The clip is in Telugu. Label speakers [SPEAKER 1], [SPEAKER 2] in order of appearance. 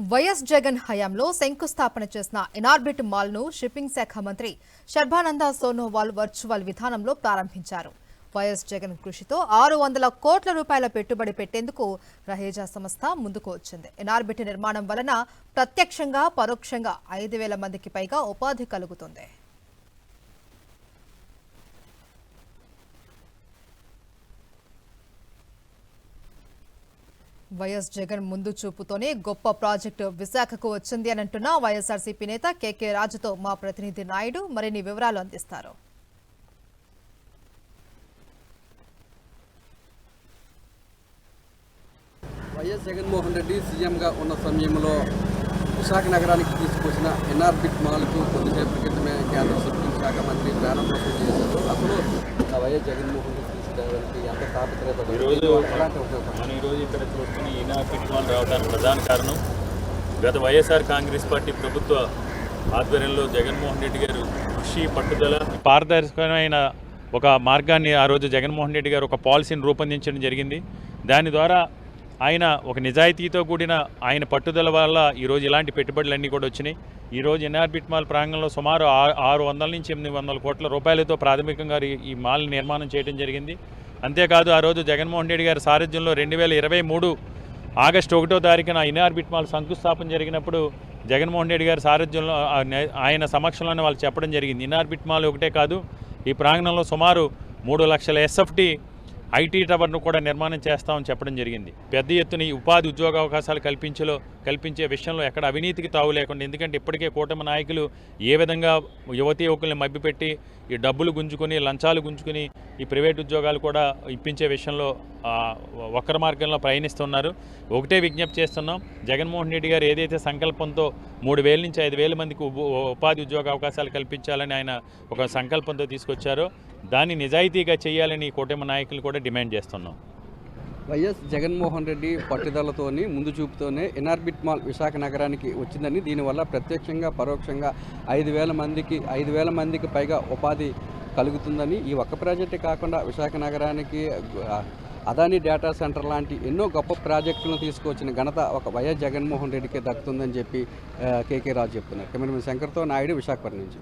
[SPEAKER 1] వైఎస్ జగన్ హయాంలో శంకుస్థాపన చేసిన ఇనార్బిట్ మాల్ ను షిప్పింగ్ శాఖ మంత్రి సర్బానంద సోనోవాల్ వర్చువల్ విధానంలో ప్రారంభించారు. వైఎస్ జగన్ కృషితో 600 కోట్ల రూపాయల పెట్టుబడి పెట్టేందుకు రహేజా సంస్థ ముందుకు వచ్చింది. ఇనార్బిట్ నిర్మాణం వలన ప్రత్యక్షంగా పరోక్షంగా 5,000 మందికి పైగా ఉపాధి కలుగుతుంది. వైఎస్ జగన్ ముందు చూపుతోనే గొప్ప ప్రాజెక్టు విశాఖకు వచ్చింది అని అంటున్న వైఎస్ఆర్సీపీ నేత కేకే రాజుతో మా ప్రతినిధి నాయుడు మరిన్ని వివరాలు అందిస్తారు.
[SPEAKER 2] వైఎస్ జగన్మోహన్ రెడ్డి సీఎంగా ఉన్న సమయంలో విశాఖ నగరానికి తీసుకొచ్చిన ఇనార్బిట్ మాల్కు కొద్దిసేపు క్రితమే కేంద్ర షిప్పింగ్ శాఖ మంత్రి ప్రారంభోత్సవం చేశారు. అసలు వైఎస్ జగన్మోహన్ రెడ్డి ఎంత తాపత్రయపడ్డారు?
[SPEAKER 3] ఈరోజు ఇక్కడ చూస్తున్న ఇనార్బిట్ మాల్ రావడానికి ప్రధాన కారణం గత వైఎస్ఆర్ కాంగ్రెస్ పార్టీ ప్రభుత్వ ఆధ్వర్యంలో జగన్మోహన్ రెడ్డి గారు కృషి పట్టుదల పారదర్శకమైన ఒక మార్గాన్ని ఆ రోజు జగన్మోహన్ రెడ్డి గారు ఒక పాలసీని రూపొందించడం జరిగింది. దాని ద్వారా ఆయన ఒక నిజాయితీతో కూడిన ఆయన పట్టుదల వల్ల ఈరోజు ఇలాంటి పెట్టుబడులన్నీ కూడా వచ్చినాయి. ఈరోజు ఇనార్బిట్ మాల్ ప్రాంగణంలో సుమారు 600 నుంచి 800 కోట్ల రూపాయలతో ప్రాథమికంగా ఈ మాల్ నిర్మాణం చేయడం జరిగింది. అంతేకాదు ఆ రోజు జగన్మోహన్ రెడ్డి గారి సారథ్యంలో 2023 ఆగస్టు 1వ తారీఖున ఇనార్బిట్ మాల్ శంకుస్థాపన జరిగినప్పుడు జగన్మోహన్ రెడ్డి గారి సారథ్యంలో ఆయన సమక్షంలోనే వాళ్ళు చెప్పడం జరిగింది. ఇనార్బిట్ మాల్ ఒకటే కాదు, ఈ ప్రాంగణంలో సుమారు 3 లక్షల ఎస్ఎఫ్టీ ఐటీ టవర్ను కూడా నిర్మాణం చేస్తామని చెప్పడం జరిగింది. పెద్ద ఎత్తున ఈ ఉపాధి ఉద్యోగ అవకాశాలు కల్పించే విషయంలో ఎక్కడ అవినీతికి తావు లేకుండా, ఎందుకంటే ఇప్పటికే కూటమి నాయకులు ఏ విధంగా యువతీ యువకుల్ని మభ్యపెట్టి ఈ డబ్బులు గుంజుకొని లంచాలు గుంజుకొని ఈ ప్రైవేట్ ఉద్యోగాలు కూడా ఇప్పించే విషయంలో వక్ర మార్గంలో ప్రయాణిస్తున్నారు. ఒకటే విజ్ఞప్తి చేస్తున్నాం, జగన్మోహన్ రెడ్డి గారు ఏదైతే సంకల్పంతో 3,000 నుంచి 5,000 మందికి ఉపాధి ఉద్యోగ అవకాశాలు కల్పించాలని ఆయన ఒక సంకల్పంతో తీసుకొచ్చారో దాన్ని నిజాయితీగా చేయాలని కూటమి నాయకులు కూడా డిమాండ్ చేస్తున్నాం.
[SPEAKER 2] వైఎస్ జగన్మోహన్ రెడ్డి పట్టుదలతోని ముందు చూపుతోనే ఇనార్బిట్ మాల్ విశాఖ నగరానికి వచ్చిందని, దీనివల్ల ప్రత్యక్షంగా పరోక్షంగా 5,000 మందికి పైగా ఉపాధి కలుగుతుందని, ఈ ఒక్క ప్రాజెక్టే కాకుండా విశాఖ నగరానికి అదానీ డేటా సెంటర్ లాంటి ఎన్నో గొప్ప ప్రాజెక్టులను తీసుకొచ్చిన ఘనత ఒక వైఎస్ జగన్మోహన్ రెడ్డికి దక్కుతుందని చెప్పి కేకే రాజు చెప్తున్నారు. కెమెరామెన్ శంకర్తో నాయుడు, విశాఖపట్నం నుంచి.